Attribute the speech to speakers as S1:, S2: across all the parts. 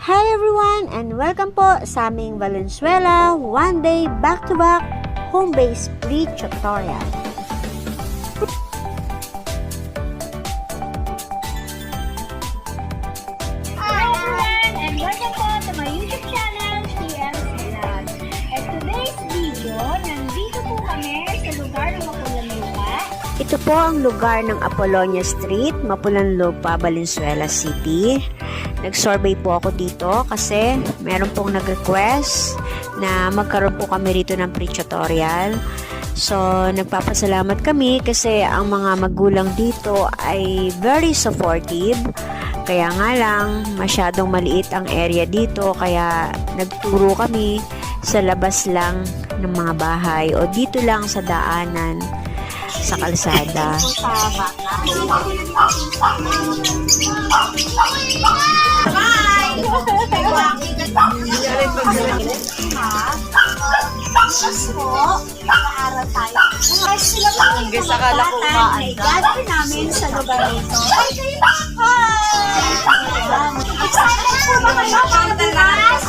S1: Hi everyone and welcome po sa aming Valenzuela one day back-to-back home-based pre-tutorial.
S2: Hi everyone and welcome po to my YouTube channel, TM's Vlog. At today's video, nandito po kami sa lugar ng Mapulang Lupa.
S1: Ito po ang lugar ng Apolonia Street, Mapulang Lupa, Valenzuela City. Nag-survey po ako dito kasi meron pong nag-request na magkaroon po kami rito ng pre-tutorial. So, nagpapasalamat kami kasi ang mga magulang dito ay very supportive. Kaya nga lang, masyadong maliit ang area dito kaya nagturo kami sa labas lang ng mga bahay o dito lang sa daanan sa kalsada.
S2: Hanggang sa kala ko gagawin namin sa lugar nito. Excited po ba kayo para bukas?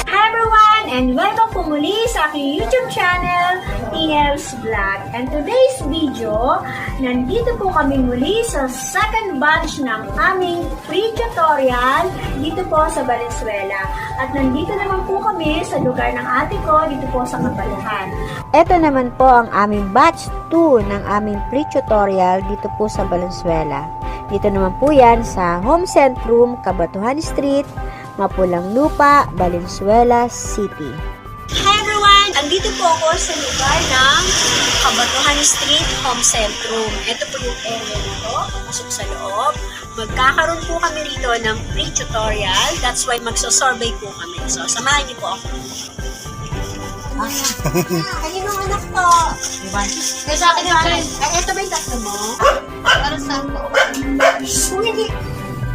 S2: Hi everyone and welcome po muli sa aking YouTube channel, TL's Vlog. And today's video, nandito po kami muli sa second batch ng aming pre-tutorial dito po sa Valenzuela. At nandito naman po kami sa lugar ng ate ko dito po sa Kabaluhan.
S1: Ito naman po ang aming batch 2 ng aming pre-tutorial dito po sa Valenzuela. Dito naman po yan sa Home Centrum, Kabatuhan Street, Mapulang Lupa, Valenzuela City.
S2: Hi everyone! Andito po ako sa lugar ng Kabatuhan Street Home Centrum. Ito po yung area na to. Pasok sa loob. Magkakaroon po kami rito ng pre-tutorial. That's why magso-survey po kami. So, samahan niyo po ako. Kaninong anak to? Kaya sa akin yung ay, ito ba yung tatlo mo? Para saan po? Kung hindi,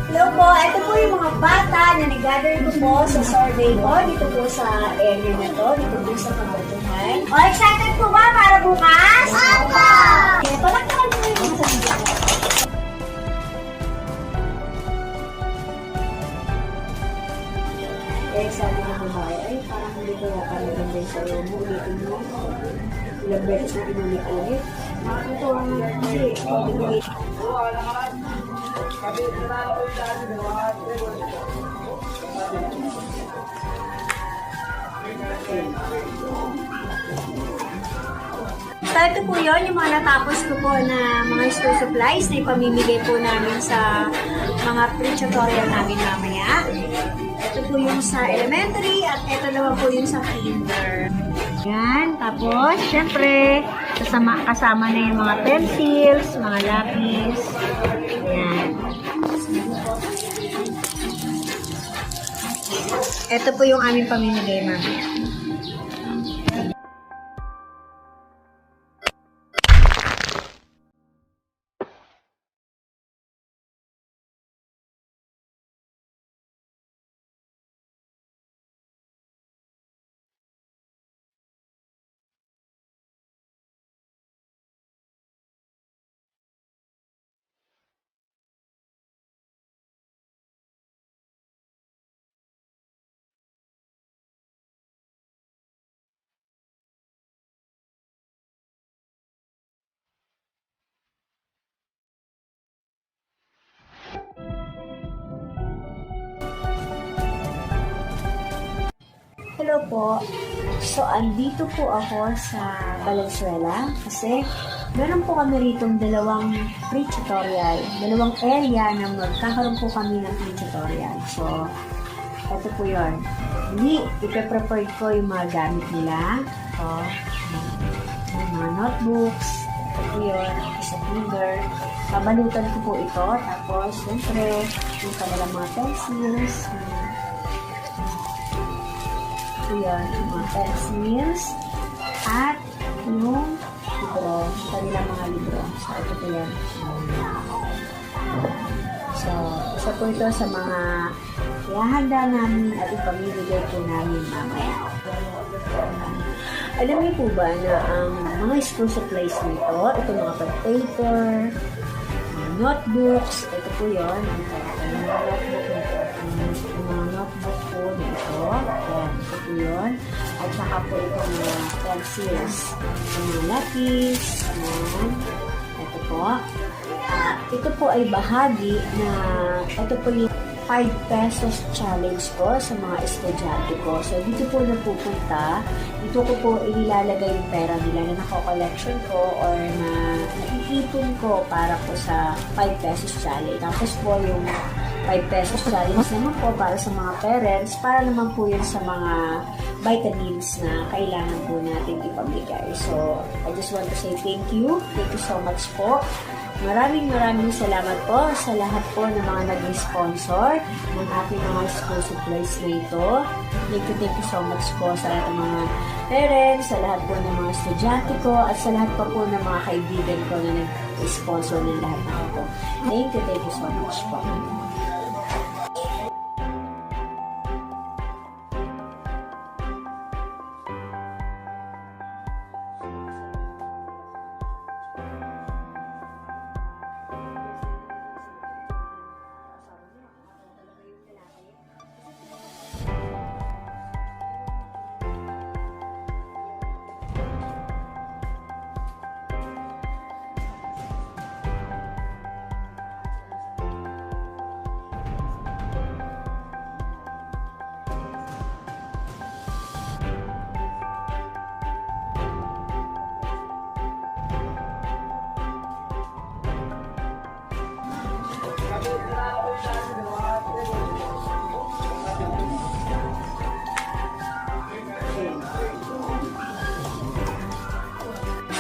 S2: hello po, ito po yung mga bata na nag-gather ko po sa survey ko dito po sa area na to, dito po sa Kabatuhan. O, excited po ba para bukas? Opo! Okay, palakpakan mo yung mga dito. Eh, sabi ng babae, ay parang hindi ko yata maganda yung sayo mo, ulitin mo. Ilang beses na inulit-ulit. Nakakatawa nga kasi, pag-ulit. So, ito po yun, yung mga natapos ko po na mga school supplies na ipamimigay po namin sa mga pre-tutorial namin mamaya. Ito po yung sa elementary at ito naman po yung sa kinder. Yan, tapos, syempre, kasama na yung mga pencils, mga lapis. Yan. Ito po yung aming pamimigay mamaya. Hello po. So, andito po ako sa Valenzuela kasi meron po kami ritong dalawang pre-tutorial, dalawang area na magkakaroon po kami ng pre-tutorial. So, ito po yun. Hindi, ipe-prepared ko yung mga gamit nila. So, yung mga notebooks, ito po yun, sa finger. Babalutan ko po ito. Tapos, siyempre, yung kanilang mga pencils, yun, yung mga pencils at yung libro, kanilang mga libro. So, ito po yan. So, isa po ito sa mga ihahanda namin at ipamibigay po namin mamaya. Alam niyo po ba na ang mga school supplies nito, ito mga pad paper, mga notebooks, ito po yun, mga notebook nito, mga notebook po dito, yan, ito po yun, at saka po ito mga pencils, mga lapis, yan, ito po. Ito po ay bahagi na, ito po yung 5 pesos challenge ko sa mga estudyante ko. So, dito po napupunta, dito ko po inilalagay yung pera nila na nako-collection ko or na naiipon ko para po sa 5 pesos challenge. Tapos po yung 5 pesos challenge naman po para sa mga parents, para naman po yun sa mga vitamins na kailangan po natin ipamigay. So, I just want to say thank you. Thank you so much po. Maraming salamat po sa lahat po ng mga nag-sponsor ng ating mga school supplies na ito. Thank you so much po sa lahat ng mga parents, sa lahat po ng mga estudyante ko, at sa lahat po ng mga kaibigan ko na nag-sponsor ng lahat ng ito. Thank you so much po.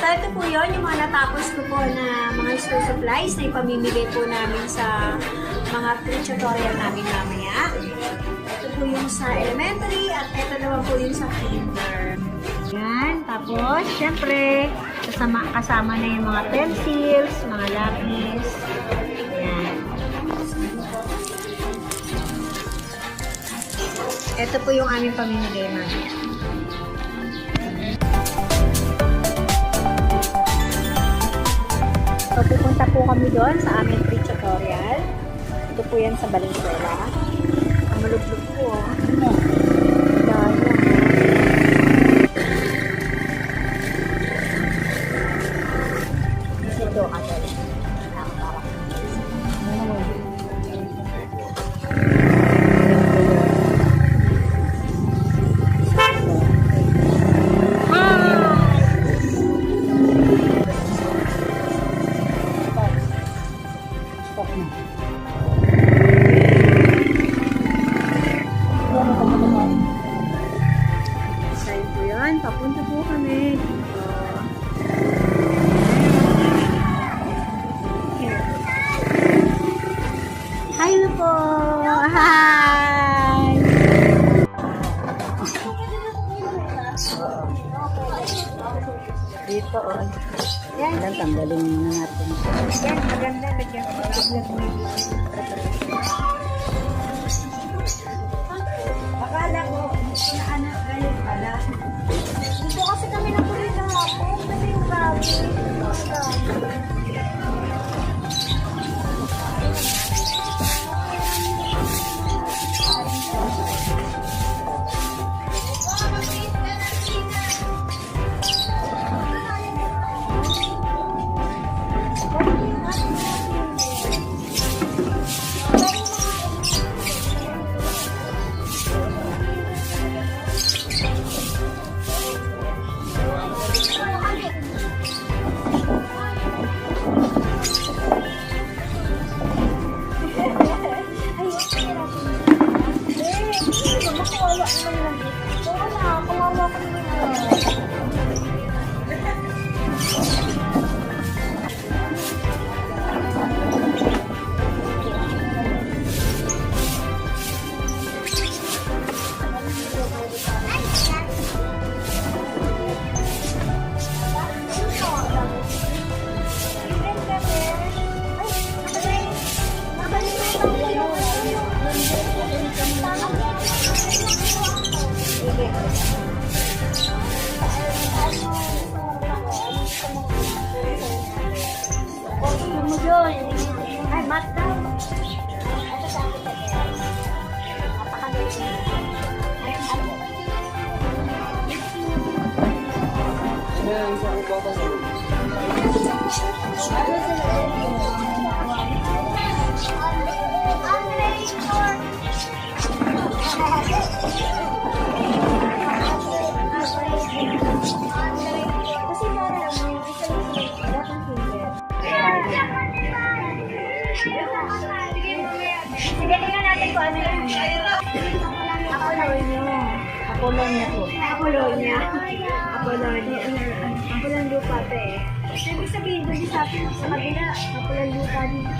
S2: So, ito po yun, yung mga natapos ko po na mga school supplies na ipamimigay po namin sa mga pre-tutorial namin mamaya. Ito po yung sa elementary at ito naman po yung sa kinder. Yan, tapos, syempre, kasama na yung mga pencils, mga lapis. Yan. Ito po yung aming pamimigay mamaya. So, pupunta po kami doon sa aming pre-tutorial. Ito po yan sa Valenzuela. Ang malublog po. Ito kasi. Saan po yan? Papunta po kami dito. Hi po! Hi! Dito, oh. Yan.
S3: Tanggalin na natin.
S2: Yan, maganda. Lagyan ko. Akala ko, na anak galing pala. Dito kasi kami na po rin kahapon. Kasi yung grabe. mo doon. Ay, mat daw. Ito sa akin na guys. Napakagaling. Ay, ano? Kasi parang sige, tingnan natin kung ano yung Apolonia po. Apolonia. Apulan lupa pa eh. Ibig sabihin, doon sa kabila, apulan lupa dito.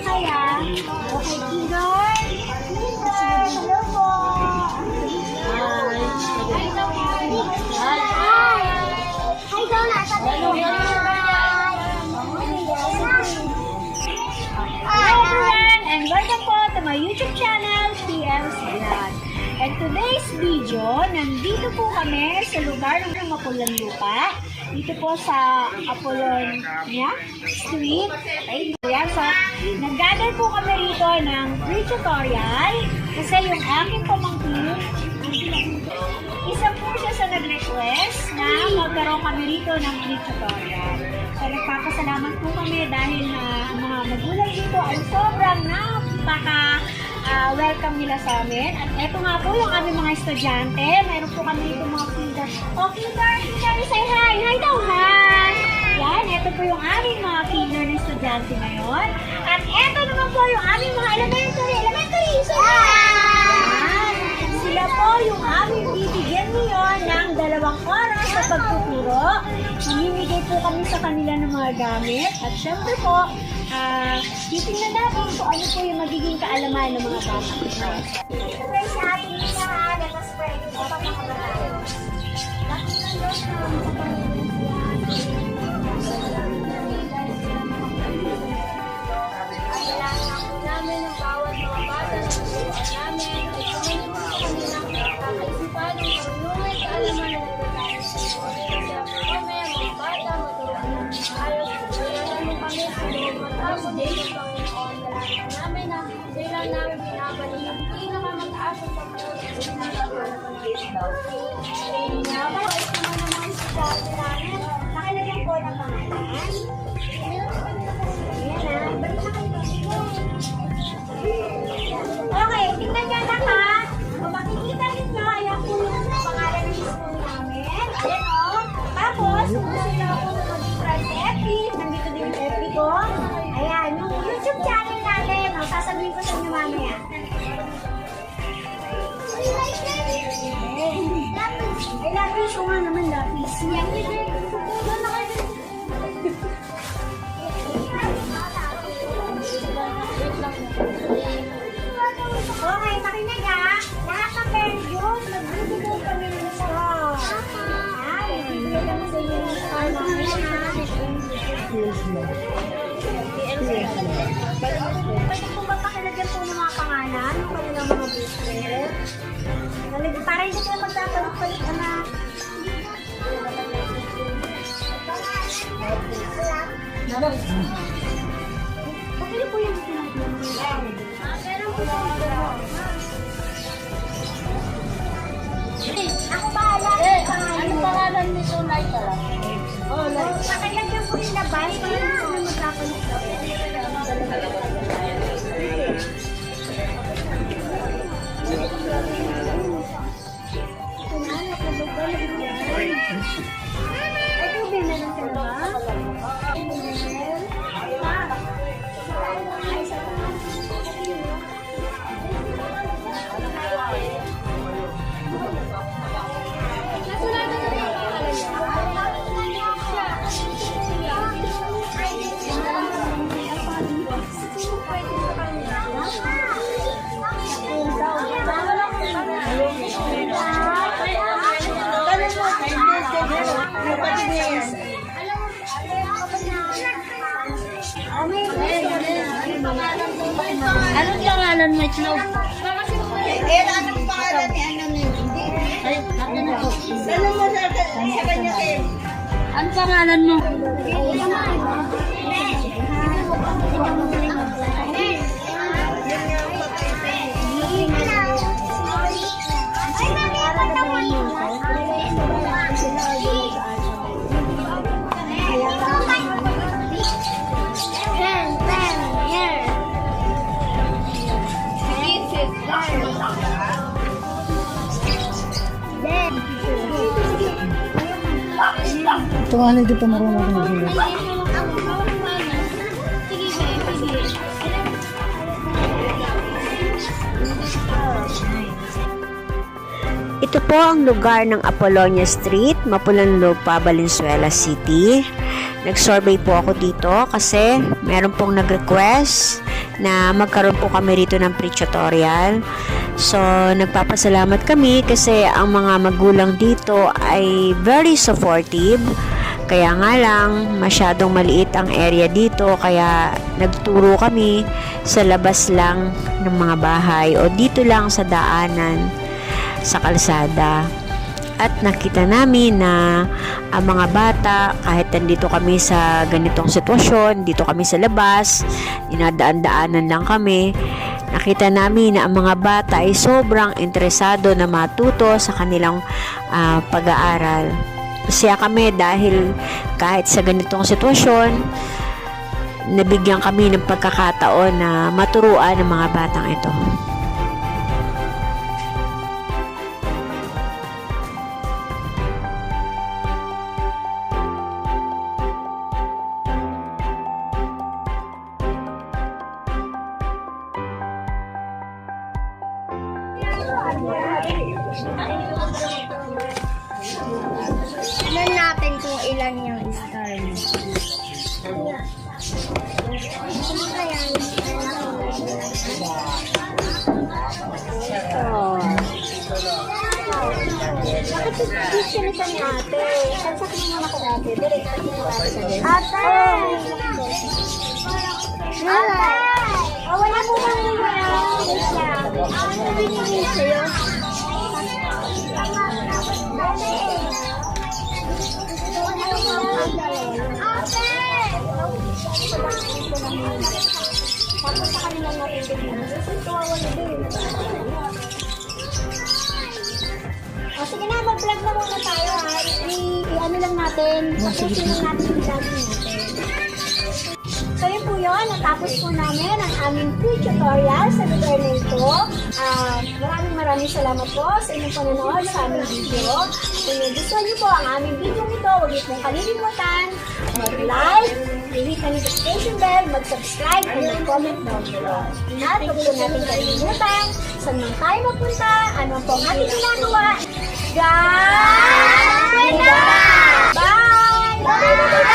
S2: Kaya, okay, Kinder. Hello po. Hi. Hi daw, nasa hello. Hi everyone, and welcome po to my YouTube channel, PM's Vlog. And today's video, nandito po kami sa lugar ng Mapulan Lupa. Dito po sa Apolonia Street. Okay, yan. So, nag-gather po kami rito ng free tutorial kasi yung aking pamangkin, isa po siya sa nag-request na magkaroon kami rito ng free tutorial. So, nagpapasalamat po kami dahil ang mga magulang dito ay sobrang welcome nila sa amin. At eto nga po yung aming mga estudyante. Meron po kami dito mga kinder. Oh, kinder, say hi. Hi daw, hi. Yan, eto po yung aming mga kinder na estudyante ngayon. At eto naman po yung aming mga elementary. Say hi. Yan. Sila po yung aming bibigyan ngayon ng 2 oras sa pagtuturo. Mamimigay po kami sa kanila ng mga gamit. At syempre po, titingnan natin kung ano po yung magiging kaalaman ng mga bata. Sabay sa ating lahat, let us pray. Ito pa mga bata. Laki ng Diyos na namin ang bawat mga bata na tuturuan namin. Ituloy po sa kanilang kakaisipan ng karunungan sa alaman ng nagdadaan sa iyo. Kaya po kami, mga bata, maturuan namin tayo. Kaya mo kami sa loob matapos dito, Panginoon. Dalangin namin na kailan namin binabalik ang pinakamataas ang pagkakas ng nagdadaan ng Isdaw. Kaya po, ito naman ang mga estudyante namin. Nakilagyan po ng pangalan. Ayan balik na kayo dito. Okay, tingnan nyo na ha. Kung makikita ninyo, ayan po yung pangalan ng school namin. Ayan o. Tapos, kung gusto nyo po na mag-subscribe sa FB, nandito din yung FB ko. Ayan, yung YouTube channel natin. O, sasabihin ko sa inyo mamaya. Ay, lapis ko nga naman, lapis. Yan, doon na kayo. Okay, makinig ha. Lahat ng parents yun, magbibigay kami ng star. Ay, bibigay kami sa inyo ng star namin ha. Pwede po ba pakilagyan po ng mga pangalan ng kanilang mga booster? Para hindi kayo magpapalit-palit na. Okay po yung pinag-iwan. Ako bahala. Ano pangalan ni Sunay ka lang? Oh, pakilagyan ko rin na ba? Para gusto na magkakalit ka. Ito din na lang ka ba?
S3: Anong pangalan mo, Itlog?
S4: Anong pangalan ni ano ni Hindi?
S3: Ay, ako na po.
S4: Tanong mo sa kanya, Kim.
S3: Anong pangalan mo?
S5: Ito nga, hindi pa marunong ako magsulat.
S1: Ito po ang lugar ng Apollonia Street, Mapulan Lupa, Valenzuela City. Nag-survey po ako dito kasi meron pong nag-request na magkaroon po kami rito ng pre-tutorial. So, nagpapasalamat kami kasi ang mga magulang dito ay very supportive. Kaya nga lang, masyadong maliit ang area dito kaya nagturo kami sa labas lang ng mga bahay o dito lang sa daanan sa kalsada. At nakita namin na ang mga bata, kahit nandito kami sa ganitong sitwasyon, dito kami sa labas, dinadaan-daanan lang kami, nakita namin na ang mga bata ay sobrang interesado na matuto sa kanilang pag-aaral. Masaya kami dahil kahit sa ganitong sitwasyon, nabigyan kami ng pagkakataon na maturuan ng mga batang ito.
S3: Tignan natin kung ilan yung star niya.
S2: Bakit picture ito ni ate? Sansakin mo naman ako dati. Direct mo natin sa din.
S3: Ate!
S2: Ate! Oh, wala mo bang ano din sa'yo? Tapos sa kanilang natin o sige na, mag-vlog na muna tayo ha. I-ano lang natin, tapusin lang natin yung vlog natin. So yun po yun, natapos po namin ang aming pre-tutorial sa lugar na ito. Maraming salamat po sa inyong panonood sa aming video. Kung nagustuhan niyo po ang aming video ito, huwag niyo pong kalilimutan mag-like, i-hit ang notification bell, mag-subscribe, and mag-comment down below. At huwag po natin kalilimutan saan man tayo mapunta, ano po ang ating ginagawa. God bless! Bye! Bye!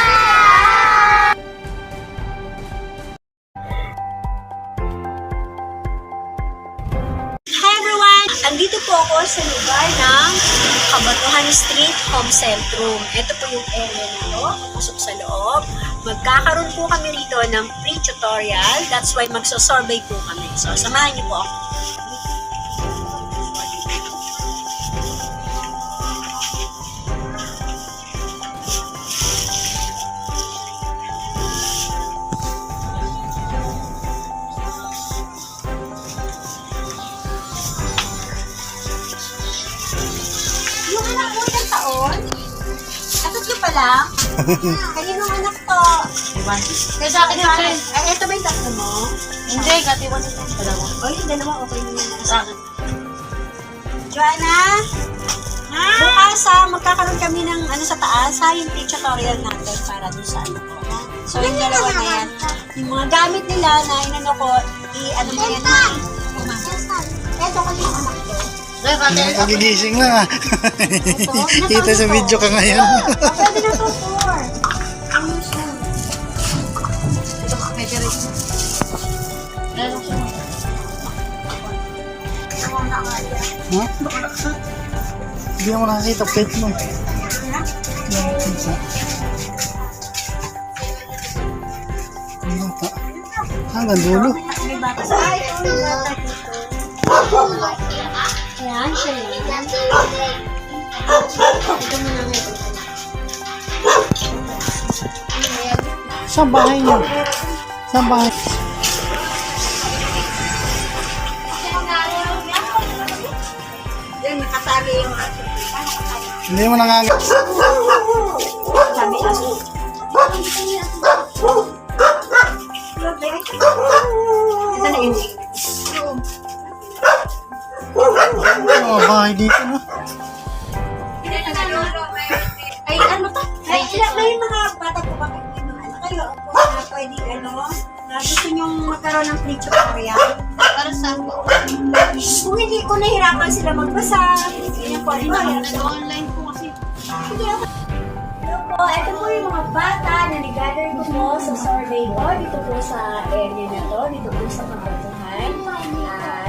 S2: Hi everyone! Andito po ako sa lugar ng Kabatuhan Street Home Centrum. Ito po yung area na to. Pasok sa loob. Magkakaroon po kami rito ng pre-tutorial. That's why magsosurvey po kami. So, samahan niyo po ako. Yung anak mo ilang taon? Tatlo pa lang? Kaninong anak to?
S3: Kaya sa akin yung
S2: Ay, ito ba yung tatlo mo?
S3: Hindi, katiwan ito yung dalawa.
S2: O, yung dalawa, okay na yan.
S3: Sa akin.
S2: Joanna? Bukas magkakaroon kami ng sa taas yung tutorial natin para doon sa ano ko. So, yung dalawa na yan. Yung mga gamit nila na inano ko, i-ano mo yan na. Eto kasi yung anak ko.
S5: Kagigising lang ah. Kita sa video ka ngayon.
S2: Pwede na to, 4. Ang gusto.
S3: Ito ka, pwede rin. Meron siya.
S5: Ha? Hindi mo nakakita plate mo. Hanggang dulo.
S2: May bata sa may bata dito. Ayan, siya yan. Ito mo na nga.
S5: Saan bahay niyo? Saan bahay?
S2: Yan, nakasali yung
S5: Hindi mo nakakita.
S2: sabi aso. Ito na yun.
S5: Bahay dito no?
S2: Ay, ano to? Ay, pwede na gusto nyong magkaroon ng free tutorial.
S4: Para sa po.
S2: Kung hindi ko nahirapan sila magbasa, ganyan po,
S4: Online po kasi.
S2: Hello po, ito po yung mga bata na nag-gather ko po sa survey ko, dito po sa area na to, dito po sa Kabatuhan.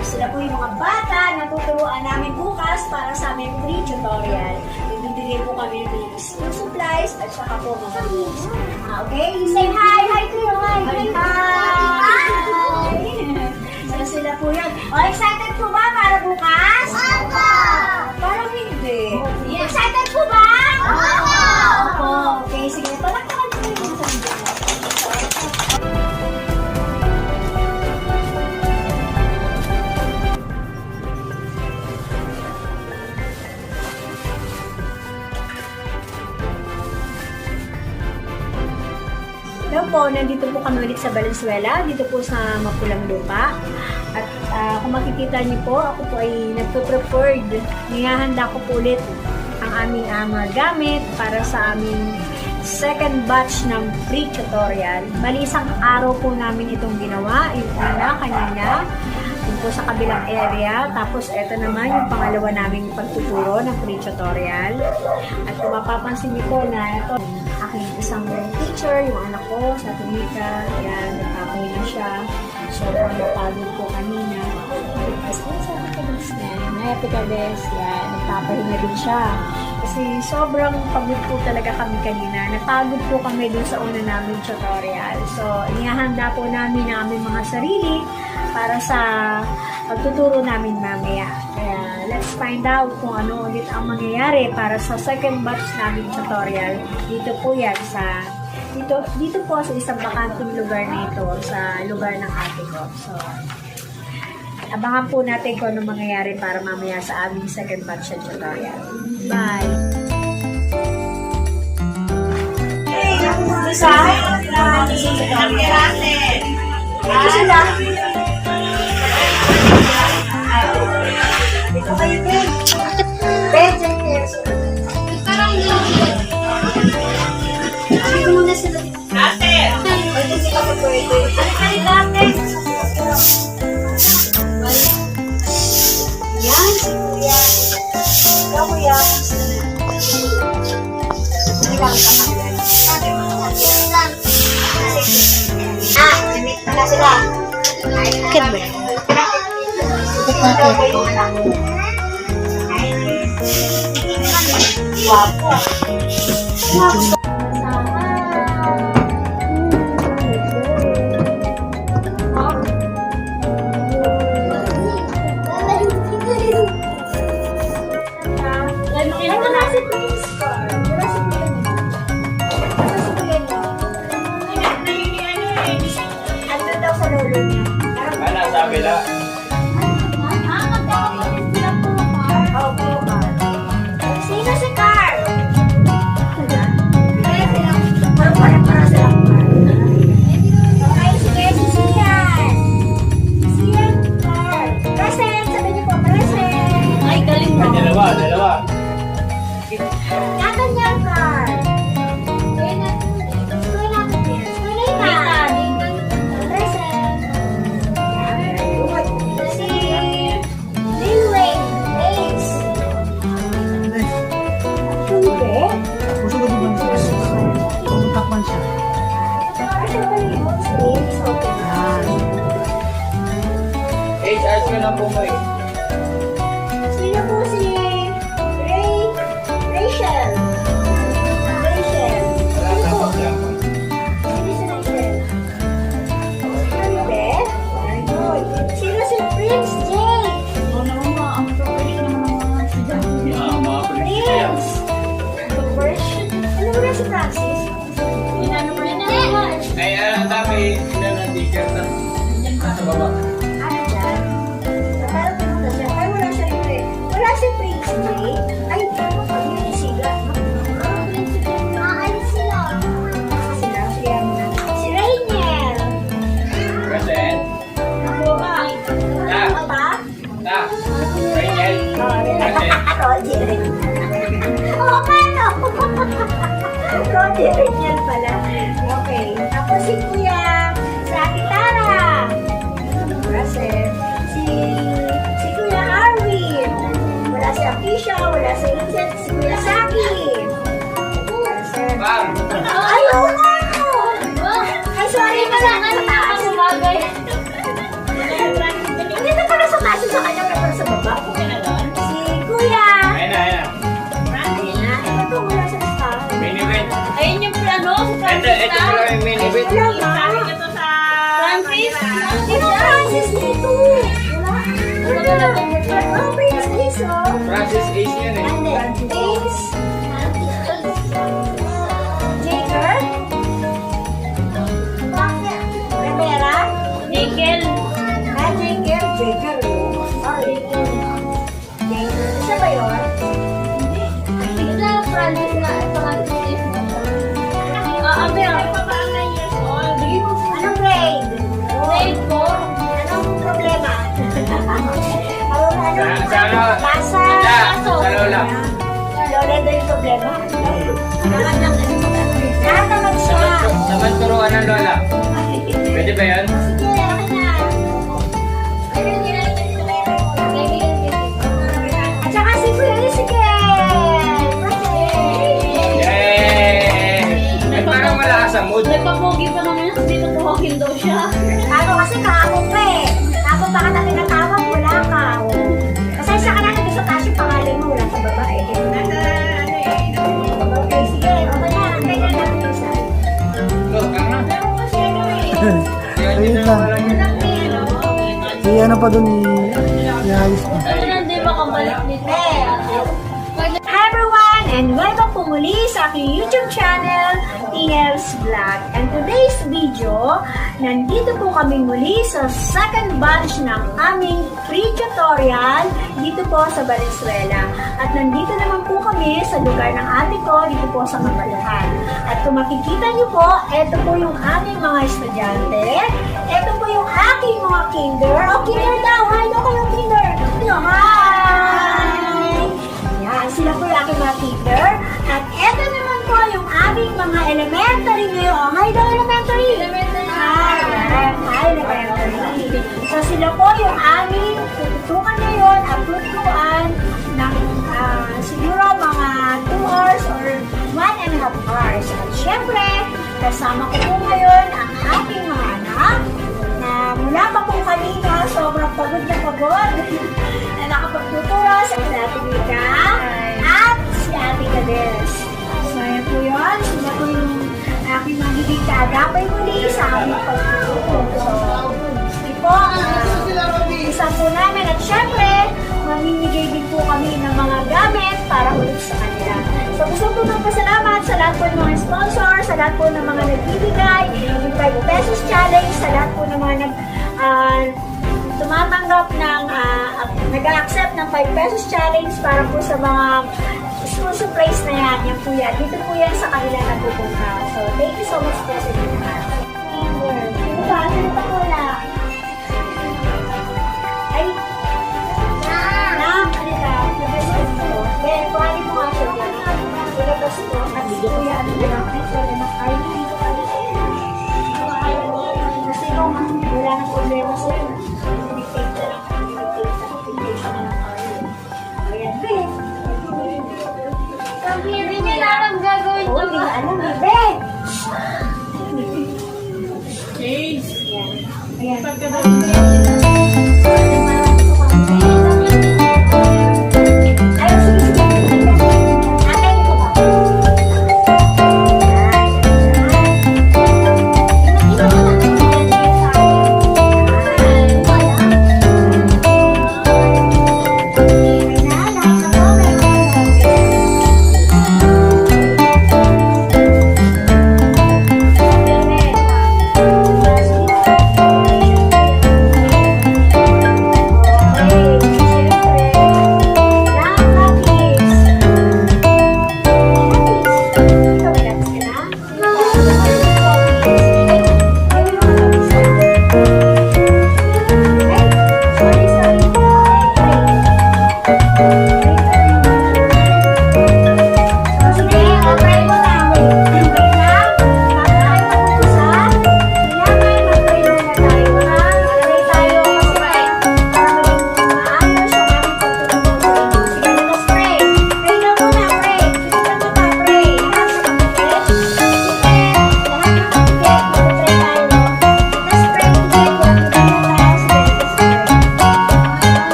S2: Sila po yung mga bata na tuturuan namin bukas para sa aming free tutorial. Bibigay po kami ng mga school supplies at saka po mga meals. Okay? Say hi! Hi to you! Hi! Hi! So sila po yun. Excited po ba para bukas? Opo! Parang hindi. Excited po ba? Opo! Okay, sige. Palakpakan po yung mga Hello po, nandito po kami ulit sa Valenzuela, dito po sa Mapulang Lupa. At kung makikita niyo po, ako po ay nagpo-prepared. Nihahanda ko po ulit ang aming mga gamit para sa aming second batch ng free tutorial. Bali, isang araw po namin itong ginawa. Yung una, kanina, yun po sa kabilang area. Tapos, eto naman yung pangalawa naming pagtuturo ng free tutorial. At kung mapapansin niyo po na ito, aking isang teacher, yung anak ko, sa Tumika. Ayan, nagpapahinga siya. Sobrang napagod po kanina. Happy ka, Bes. Yan, nagpapahinga din siya. Kasi sobrang pagod po talaga kami kanina. Napagod po kami dun sa una namin tutorial. So, inihahanda po namin ang aming mga sarili para sa pagtuturo namin mamaya. Kaya, let's find out kung ano ulit ang mangyayari para sa second batch namin tutorial. Dito po yan sa dito po sa isang bakanting lugar na ito, sa lugar ng ate ko. So, abangan po natin kung ano mangyayari para mamaya sa aming second batch na tutorial. Bye! Isa? Ito sila. Ito kayo din. Pwede. Ito muna sila. Ate! Ito sila pa pwede. Ano ate? Yan, si Kuya. Ikaw, Kuya. Hindi ka magkakaroon. Namit na sila.
S3: Kebe.
S2: Ikaw po yung anak mo. Wapo. Sino si Carl? Para sila. Okay, sige, si Sian. Sian, Carl. Present, sabi niyo po, present. Ay, galing mo.
S6: Dalawa.
S2: Natin yan, Carl. Gawin natin yan. Present. Si Lilway. Ace. Tube.
S5: Gusto ko din ba siya? Tutakpan siya.
S6: HR ka na po mo eh.
S2: Sino po si Rachel? Rachel.
S6: Wala ka pa siya.
S2: Sino si Rachel? Beth? Very good. Sino si Prince Jay?
S6: Mga
S2: Prince! Ano ba na si Francis? Inano ba na?
S6: Ay, dami na teacher na. Nasa baba.
S2: Ano dyan? Pero Kuya Vincent, si Kuya Saki.
S6: Ma'am.
S2: Ay, oo nga! Ay, sorry, kasi nasa taas. Hindi na pala sa taas sa kanya, pero sa baba. Si Kuya.
S6: Ayan na, ayan na.
S2: Ito po mula sa staff.
S6: Mini bed.
S3: Ayun yung plano.
S6: Ito pala yung mini bed.
S3: Francis.
S2: Sino Francis dito? Wala. Oh, Francis, oh.
S6: Francis Ace yan eh.
S2: Ace. Jaker. Rivera.
S3: Nickel.
S2: Jaker. Jaker, oh. Sorry. Jaker. Isa ba yun?
S3: Tignan Francis na. Francis. Abi, years old.
S2: Anong grade?
S3: Grade 4.
S2: Anong problema?
S6: Sa
S2: Basa.
S6: Sa lola.
S2: Lola daw yung problema. Nakatamad siya.
S6: Naman turuan ng lola. Pwede ba yan?
S2: Sige, okay na. At saka si Kuya Ezekiel.
S6: Yay! Eh, parang malakas ang mood.
S3: Nagpapogi pa naman kasi dito tuhakin daw siya.
S2: Ano kasi kahapon pa eh. Kahapon pa ka na tinatawag, wala ka. Pasensya ka na kasi sa taas yung pangalan mo, wala sa baba eh. Okay, sige. Okay na, antay na natin isa.
S6: Look, ano na?
S5: Ayun lang. Si ano pa dun iayos pa.
S3: Ito na hindi makabalik nito.
S2: Hi everyone, and welcome po muli sa aking YouTube channel, TL's Vlog. And today's video, nandito po kami muli sa second batch ng aming free tutorial dito po sa Valenzuela. At nandito naman po kami sa lugar ng ate ko, dito po sa Mabalahan. At kung makikita niyo po, ito po yung aming mga estudyante. Ito po yung aking mga kinder. O, kinder daw! Hi, no kayo kinder! Hi! Yan, sila po yung aking mga kinder. At ito naman po yung aming mga elementary ngayon. Hi daw, elementary! Hi, yan. Hi, elementary. So, sila po yung aming tututukan ngayon at tutuan ng siguro mga 2 hours or 1.5 hours. At syempre, kasama ko po ngayon ang aking mga anak na mula pa po kanina, sobrang pagod na nakapagtuturo sa Ate Mika at si Ate Kades. So, ayan po yun. Sila po yung aking magiging kaagapay muli sa aming pagtuturo. So, hindi po, isa po namin at syempre, mamimigay din po kami ng mga gamit para ulit sa kanila. So, gusto po magpasalamat sa lahat po ng mga sponsor, sa lahat po ng mga nagbibigay, yung 5 pesos challenge, sa lahat po ng mga tumatanggap ng, nag-accept ng 5 pesos challenge para po sa mga school supplies na yan. Yan po yan. Dito po yan sa kanila napupunta. So, thank you so much po sa inyo lahat. Sino ba? Sino pa wala? Ay! Halika. Labas ko. Ben, kuhanin mo nga siya dyan. Labas ko. At kuya, ano lang. Ay, dito ka rin. Kasi kung wala nang problema sa'yo, dictate na lang. Dictation na lang tayo. Ayan, Ben.
S3: Hindi niya alam gagawin
S2: Oo,
S3: ko.
S2: hindi na alam eh, Ben. Ayan. Ayun, sige, sige. Atay ko ba?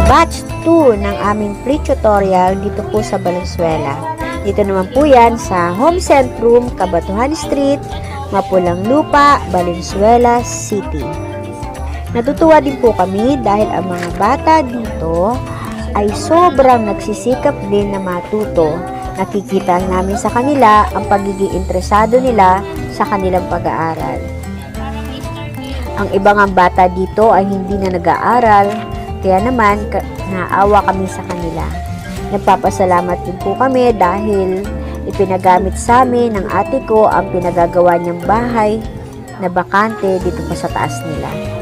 S1: batch 2 ng aming pre-tutorial dito po sa Valenzuela. Dito naman po yan sa Home Centrum, Cabatuhan Street, Mapulang Lupa, Valenzuela City. Natutuwa din po kami dahil ang mga bata dito ay sobrang nagsisikap din na matuto. Nakikita namin sa kanila ang pagiging interesado nila sa kanilang pag-aaral. Ang ibang bata dito ay hindi na nag-aaral, kaya naman naawa kami sa kanila. Nagpapasalamat din po kami dahil ipinagamit sa amin ng ate ko ang pinagagawa niyang bahay na bakante dito pa sa taas nila.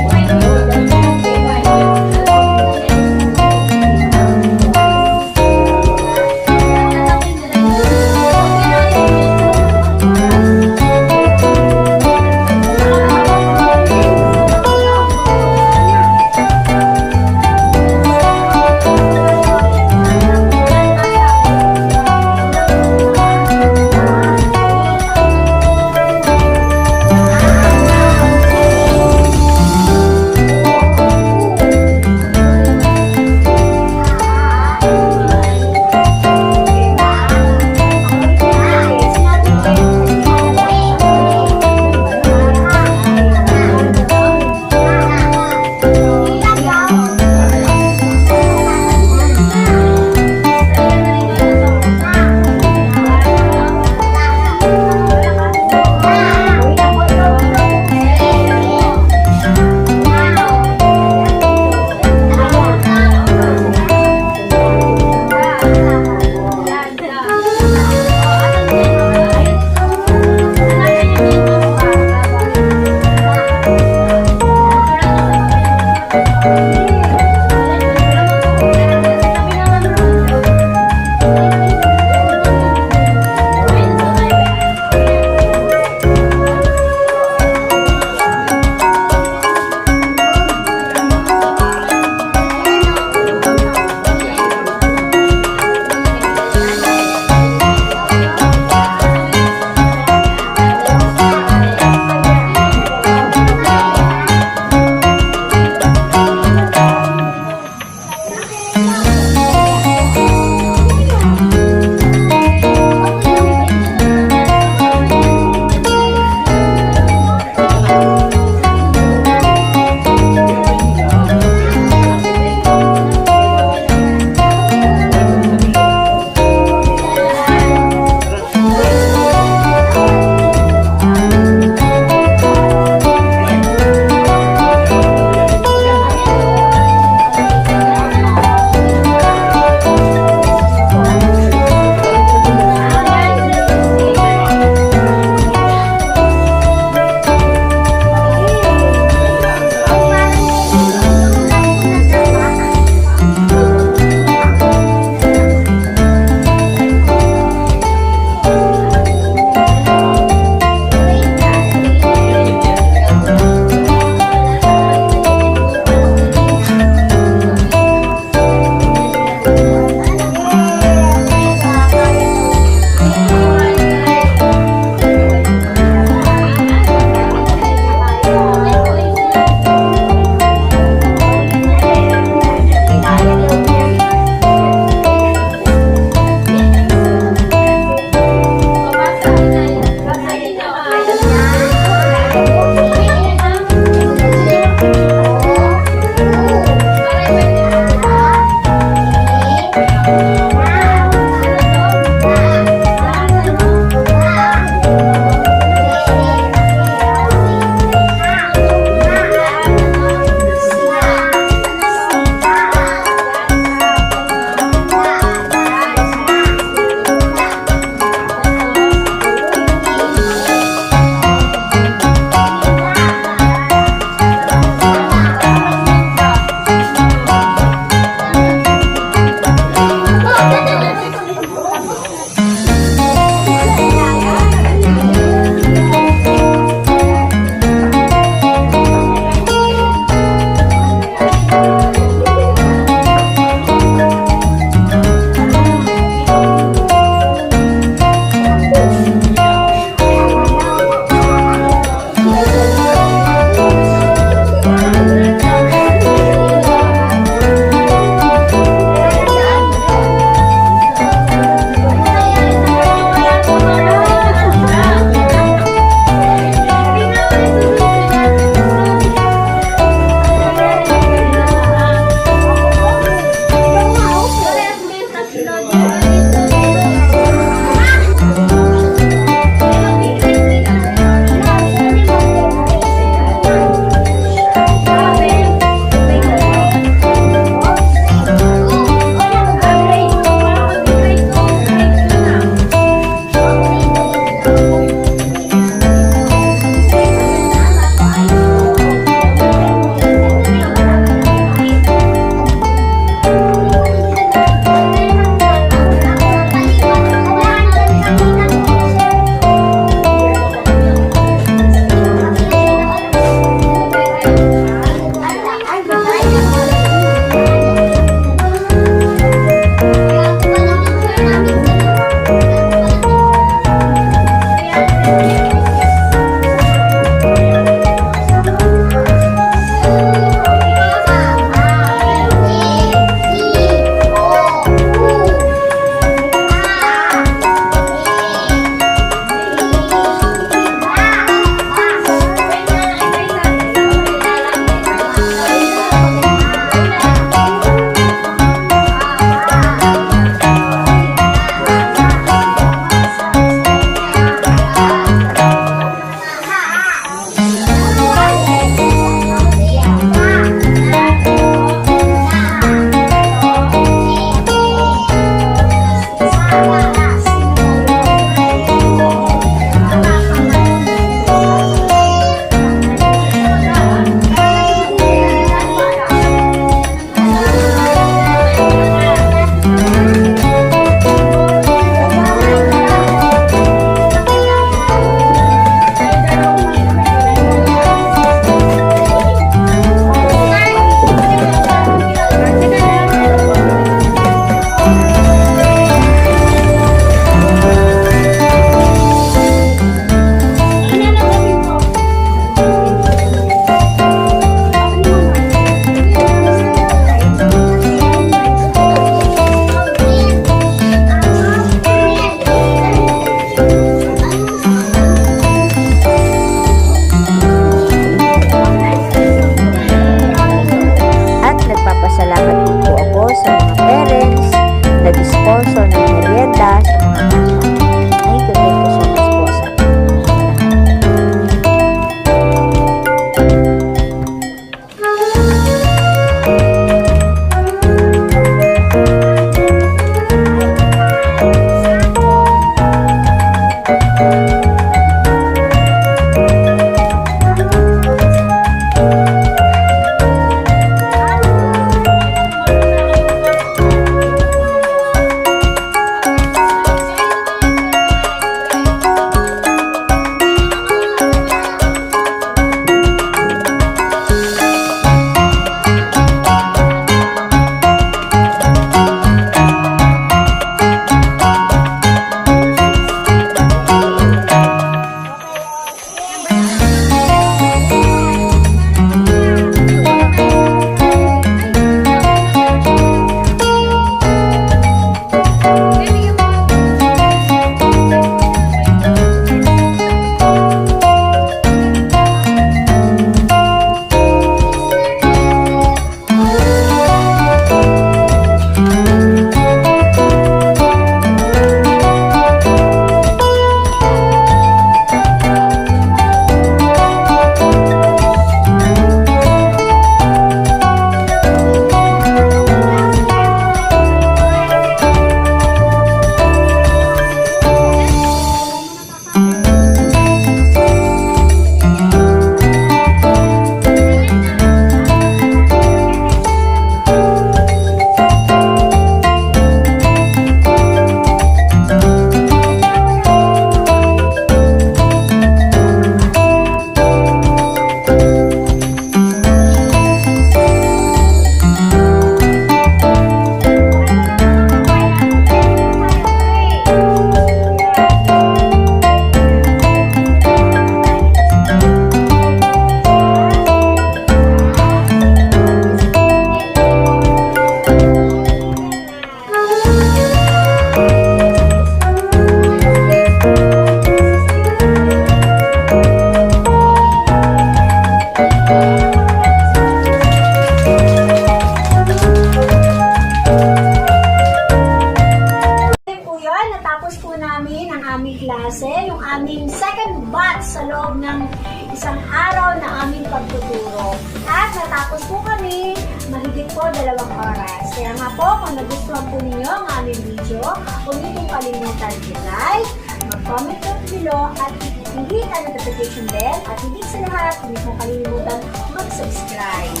S2: yung aming second batch sa loob ng isang araw na aming pagtuturo. At natapos po kami, mahigit po 2 oras. Kaya nga po, kung nagustuhan po ninyo ang aming video, huwag niyo pong kalimutan i-like, mag-comment down below, at hihit ang notification bell, at higit sa lahat, hindi po kalimutan mag-subscribe.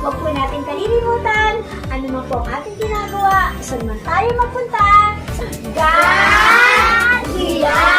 S2: Huwag po natin kalilimutan, ano man po ang ating ginagawa, saan man tayo magpunta, God bless!